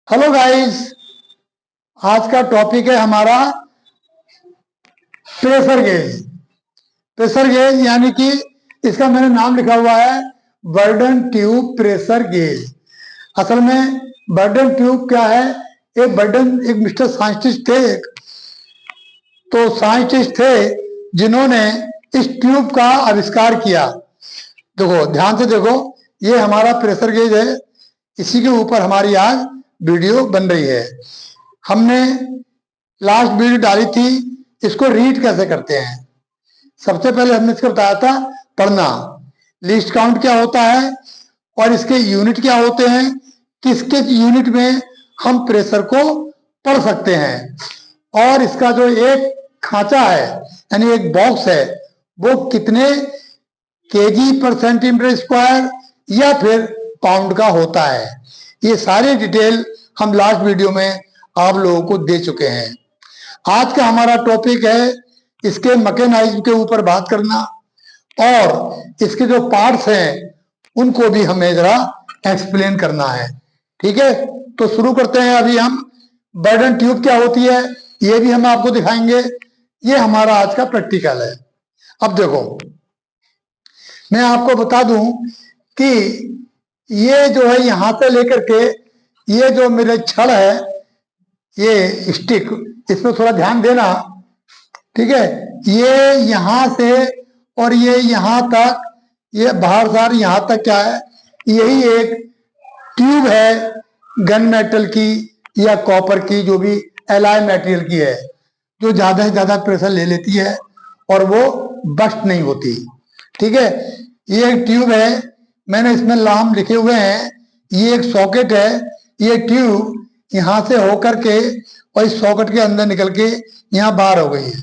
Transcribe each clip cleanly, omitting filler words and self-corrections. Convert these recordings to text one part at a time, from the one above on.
Hello guys. आज का topic है हमारा प्रेशर गेज। प्रेशर गेज यानी कि इसका मैंने नाम लिखा हुआ है बर्डन ट्यूब प्रेशर गेज। असल में बर्डन ट्यूब क्या है? एक मिस्टर साइंटिस्ट थे, तो साइंटिस्ट थे जिन्होंने इस ट्यूब का आविष्कार किया। देखो, ध्यान से देखो, ये हमारा प्रेशर गेज है। इसी के ऊपर हमारी आज वीडियो बन रही है। हमने लास्ट वीडियो डाली थी, इसको रीड कैसे करते हैं। सबसे पहले हमने इसको बताया था पढ़ना, लीस्ट काउंट क्या होता है और इसके यूनिट क्या होते हैं, किसके यूनिट में हम प्रेशर को पढ़ सकते हैं, और इसका जो एक खांचा है यानी एक बॉक्स है वो कितने केजी पर सेंटीमीटर स्क्वायर या फिर पाउंड का होता है। ये सारी डिटेल हम लास्ट वीडियो में आप लोगों को दे चुके हैं। आज का हमारा टॉपिक है इसके मैकेनिज्म के ऊपर बात करना, और इसके जो पार्ट्स हैं उनको भी हमें जरा एक्सप्लेन करना है। ठीक है, तो शुरू करते हैं। अभी हम बर्डन ट्यूब क्या होती है ये भी हम आपको दिखाएंगे। ये हमारा आज का प्रैक्टिकल है। अब देखो, मैं आपको बता दूं कि ये जो है यहां से लेकर के ये जो मेरे छड़ है, ये स्टिक, इसमें थोड़ा ध्यान देना। ठीक है, ये यहां से और ये यहां तक, ये बाहर सार यहां तक क्या है, यही एक ट्यूब है गन मेटल की या कॉपर की, जो भी एलॉय मटेरियल की है, जो ज्यादा से ज्यादा प्रेशर ले लेती है और वो बस्ट नहीं होती। ठीक है, ये एक ट्यूब है, मैंने इसमें नाम लिखे हुए हैं। ये एक सॉकेट है, ये ट्यूब यहां से होकर के और इस सॉकेट के अंदर निकल के यहां बाहर हो गई है।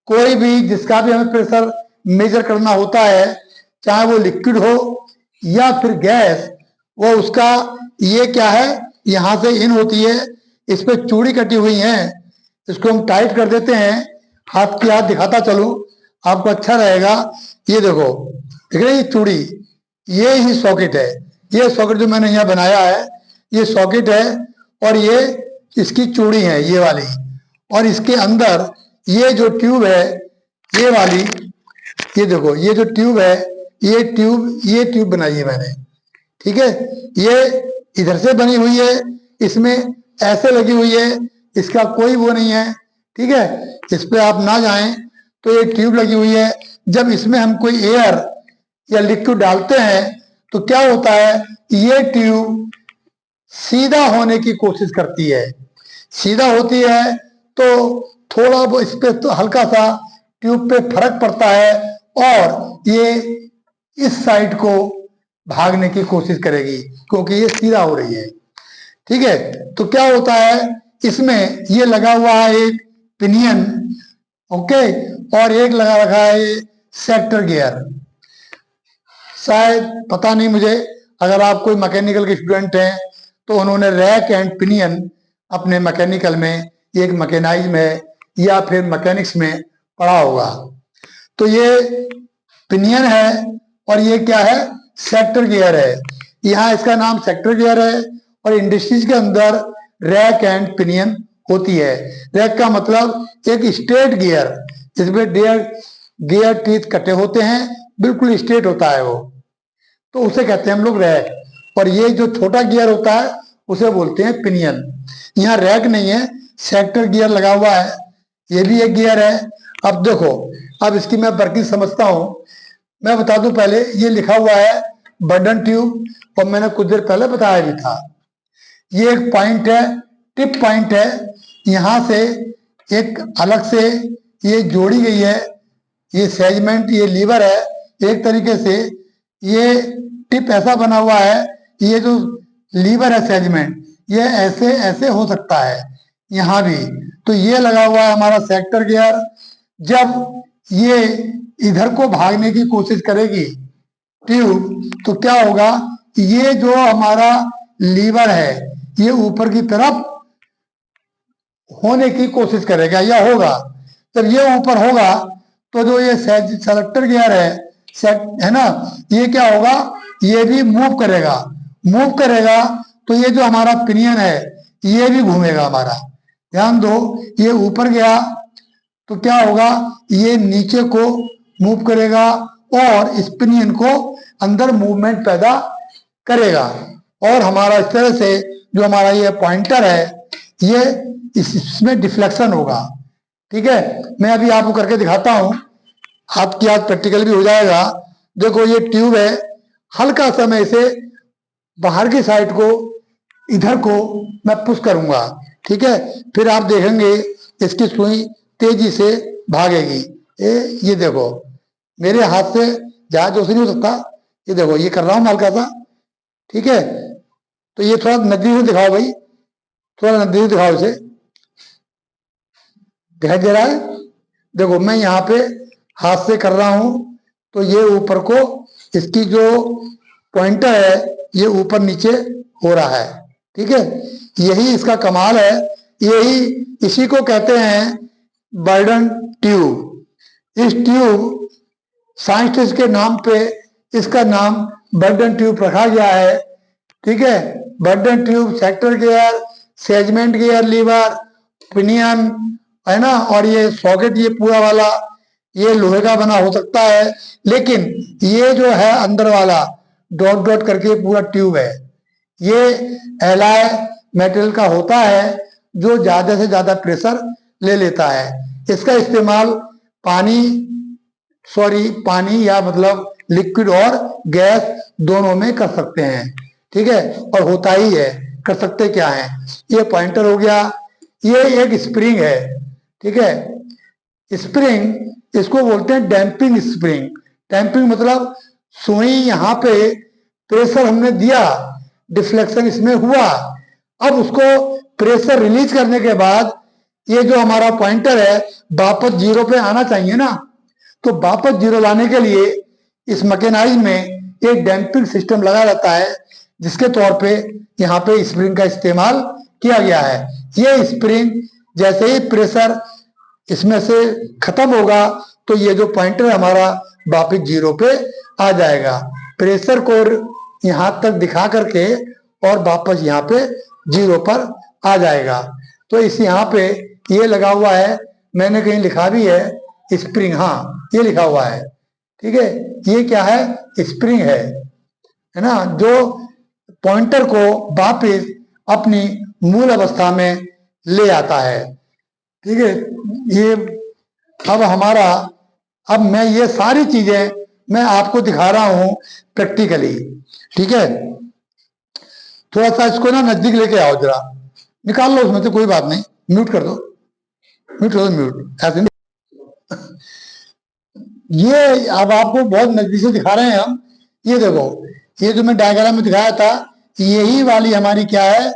कोई भी जिसका भी हमें प्रेशर मेजर करना होता है, चाहे वो लिक्विड हो या फिर गैस, वो उसका ये क्या है, यहां से इन होती है, इस पे चूड़ी कटी हुई है, इसको हम टाइट कर देते हैं। हाथ की हाथ दिखाता चलूं, आपको अच्छा रहेगा। ये देखो, देख रहे ये चूड़ी, ये ही सॉकेट है। ये सॉकेट जो मैंने यहाँ बनाया है ये सॉकेट है, और ये इसकी चूड़ी है ये वाली, और इसके अंदर ये जो ट्यूब है ये वाली, ये देखो ये जो ट्यूब है, ये ट्यूब बनाई है मैंने। ठीक है, ये इधर से बनी हुई है, इसमें ऐसे लगी हुई है, इसका कोई वो नहीं है। ठीक है, इस पे आप ना जाएं, तो ये ट्यूब लगी हुई है। जब इसमें हम कोई एयर या लिक्विड डालते हैं तो क्या होता है, ये ट्यूब सीधा होने की कोशिश करती है। सीधा होती है तो थोड़ा वो इस पे तो हल्का सा ट्यूब पे फर्क पड़ता है, और ये इस साइड को भागने की कोशिश करेगी क्योंकि ये सीधा हो रही है। ठीक है, तो क्या होता है, इसमें ये लगा हुआ है एक पिनियन, ओके, और एक लगा रखा है ये सेक्टर गियर। शायद पता नहीं मुझे, अगर आप कोई मैकेनिकल के स्टूडेंट हैं तो उन्होंने रैक एंड पिनियन अपने मैकेनिकल में, एक मैकेनाइज्म है या फिर मैकेनिक्स में पढ़ा होगा। तो ये पिनियन है और ये क्या है, सेक्टर गियर है। यहाँ इसका नाम सेक्टर गियर है, और इंडस्ट्रीज के अंदर रैक एंड पिनियन होती है। रैक का मतलब एक स्ट्रेट गियर, जिसमें गियर टीथ कटे होते हैं, बिल्कुल स्ट्रेट होता है वो, तो उसे कहते हैं हम लोग रैक। और ये जो छोटा गियर होता है उसे बोलते हैं पिनियन। यहाँ रैक नहीं है, सेक्टर गियर लगा हुआ है, ये भी एक गियर है। अब देखो, अब इसकी मैं वर्किंग समझता हूँ। मैं बता दूं पहले, ये लिखा हुआ है बर्डन ट्यूब, और मैंने कुछ देर पहले बताया भी था। ये एक पॉइंट है, टिप पॉइंट है, यहां से एक अलग से ये जोड़ी गई है, ये सेगमेंट, ये लीवर है एक तरीके से। ये टिप ऐसा बना हुआ है, ये जो लीवर है सेगमेंट, ये ऐसे ऐसे हो सकता है यहां भी। तो ये लगा हुआ है हमारा सेक्टर गियर। जब ये इधर को भागने की कोशिश करेगी ट्यूब, तो क्या होगा, ये जो हमारा लीवर है ये ऊपर की तरफ होने की कोशिश करेगा या होगा। जब ये ऊपर होगा तो जो ये सेलेक्टर गियर है ना, ये क्या होगा, ये भी मूव करेगा। मूव करेगा तो ये जो हमारा पिनियन है ये भी घूमेगा हमारा। ध्यान दो, ये ऊपर गया तो क्या होगा, ये नीचे को मूव करेगा और इस पिनियन को अंदर मूवमेंट पैदा करेगा। और हमारा इस तरह से जो हमारा ये पॉइंटर है ये इसमें डिफ्लेक्शन होगा। ठीक है, मैं अभी आपको करके दिखाता हूं, आपकी आज प्रैक्टिकल भी हो जाएगा। देखो ये ट्यूब है, हल्का सा मैं इसे बाहर की साइड को इधर को मैं पुश करूंगा। ठीक है, फिर आप देखेंगे इसकी सुई तेजी से भागेगी। ये देखो मेरे हाथ से ज्यादा जोश नहीं हो सकता, ये देखो ये कर रहा हूं हल्का सा। ठीक है, तो ये थोड़ा नजदीक से दिखाओ भाई, थोड़ा नजदीक से दिखाओ इसे, दिखाई दे रहा है? देखो मैं यहाँ पे हाथ से कर रहा हूं तो ये ऊपर को इसकी जो पॉइंटर है ये ऊपर नीचे हो रहा है। ठीक है, यही इसका कमाल है, यही इसी को कहते हैं बर्डन ट्यूब। इस ट्यूब साइंटिस्ट के नाम पे इसका नाम बर्डन ट्यूब रखा गया है। ठीक है, burden tube, sector gear, segment gear lever, pinion है ना, और ये सॉकेट ये पूरा वाला ये लोहे का बना हो सकता है, लेकिन ये जो है अंदर वाला डॉट डॉट करके पूरा ट्यूब है, ये एलॉय मेटल का होता है जो ज्यादा से ज्यादा प्रेशर ले लेता है। इसका इस्तेमाल पानी या मतलब लिक्विड और गैस दोनों में कर सकते हैं। ठीक है, और होता ही है, कर सकते क्या है। ये पॉइंटर हो गया, ये एक स्प्रिंग है। ठीक है, स्प्रिंग इसको बोलते हैं डैम्पिंग स्प्रिंग। डैम्पिंग मतलब सुई यहाँ पे प्रेशर हमने दिया, डिफ्लेक्शन इसमें हुआ, अब उसको प्रेशर रिलीज करने के बाद ये जो हमारा पॉइंटर है वापस जीरो पे आना चाहिए ना, तो वापस जीरो लाने के लिए इस मैकेनाइज में एक डैम्पिंग सिस्टम लगा रहता है, जिसके तौर पे यहाँ पे स्प्रिंग का इस्तेमाल किया गया है। ये स्प्रिंग जैसे ही प्रेशर इसमें से खत्म होगा तो ये जो पॉइंटर हमारा वापस जीरो पे आ जाएगा। प्रेशर को यहां तक दिखा करके और वापस यहाँ पे जीरो पर आ जाएगा। तो इस यहाँ पे ये लगा हुआ है, मैंने कहीं लिखा भी है स्प्रिंग, हाँ ये लिखा हुआ है। ठीक है, ये क्या है, स्प्रिंग है ना, जो पॉइंटर को वापस अपनी मूल अवस्था में ले आता है। ठीक है, ये अब हमारा, अब मैं ये सारी चीजें मैं आपको दिखा रहा हूं प्रैक्टिकली। ठीक है, थोड़ा सा इसको ना नजदीक लेके आओ, जरा निकाल लो उसमें से, कोई बात नहीं, म्यूट कर दो, म्यूट कर दो, म्यूट ऐसे नहीं। ये अब आपको बहुत नजदीक से दिखा रहे हैं हम। ये देखो, ये जो मैं डायग्राम में दिखाया था यही वाली हमारी क्या है,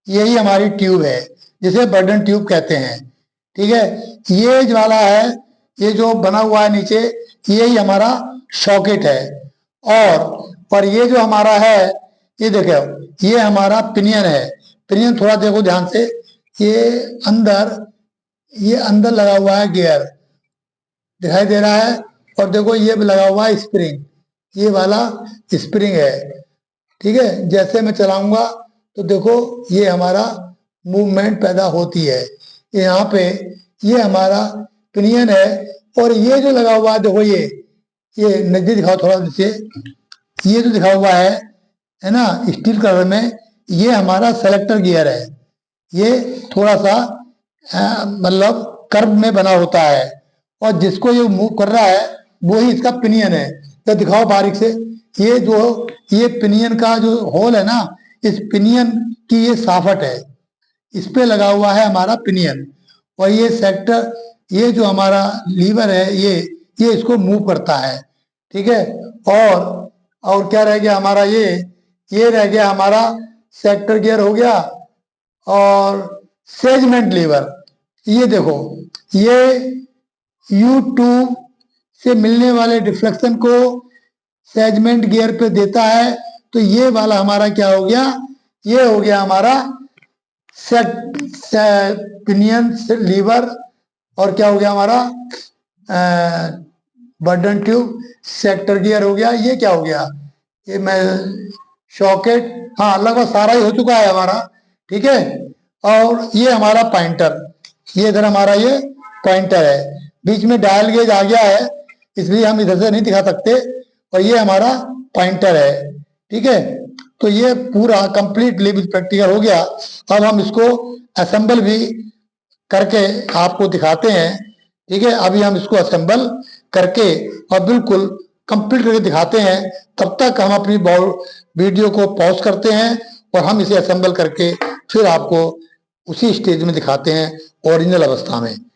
यही हमारी ट्यूब है जिसे बर्डन ट्यूब कहते हैं। ठीक है, ये जो वाला है, ये जो बना हुआ है नीचे, यही हमारा सॉकेट है। और ये जो हमारा है, ये देखो ये हमारा पिनियन है। पिनियन थोड़ा देखो ध्यान से, ये अंदर लगा हुआ है गियर, दिखाई दे रहा है, और देखो ये भी लगा हुआ है स्प्रिंग, ये वाला स्प्रिंग है। ठीक है, जैसे मैं चलाऊंगा तो देखो ये हमारा मूवमेंट पैदा होती है। यहाँ पे ये हमारा पिनियन है, और ये जो लगा हुआ है देखो, ये नजदीक दिखाओ थोड़ा से, ये जो दिखा हुआ है ना स्टील कलर में, ये हमारा सेलेक्टर गियर है। ये थोड़ा सा मतलब कर्व में बना होता है, और जिसको ये मूव कर रहा है वो ही इसका पिनियन है। तो दिखाओ बारीक से, ये पिनियन का जो होल है ना, इस पिनियन की ये साफट है, इस पे लगा हुआ है हमारा पिनियन, और ये सेक्टर, ये जो हमारा लीवर है ये इसको मूव करता है। ठीक है, और क्या रह गया हमारा, ये रह गया हमारा सेक्टर गियर हो गया, और सेगमेंट लीवर। ये देखो ये U2 से मिलने वाले डिफ्लेक्शन को सेगमेंट गियर पे देता है, तो ये वाला हमारा क्या हो गया, ये हो गया हमारा पिनियन लीवर, और क्या हो गया हमारा बर्डन ट्यूब, सेक्टर गियर हो गया। ये क्या हो गया, ये मैं सॉकेट हाँ लगभग सारा ही हो चुका है हमारा, ठीक है। और ये हमारा पॉइंटर, ये इधर हमारा ये पॉइंटर है, बीच में डायल गेज आ गया है इसलिए हम इधर से नहीं दिखा सकते, और ये हमारा पॉइंटर है, ठीक है। तो ये पूरा कंप्लीटली प्रैक्टिकल हो गया। अब हम इसको असेंबल भी करके आपको दिखाते हैं, ठीक है। अभी हम इसको असेंबल करके और बिल्कुल कंप्लीट करके दिखाते हैं। तब तक हम अपनी वीडियो को पॉज करते हैं और हम इसे असेंबल करके फिर आपको उसी स्टेज में दिखाते हैं ओरिजिनल अवस्था में।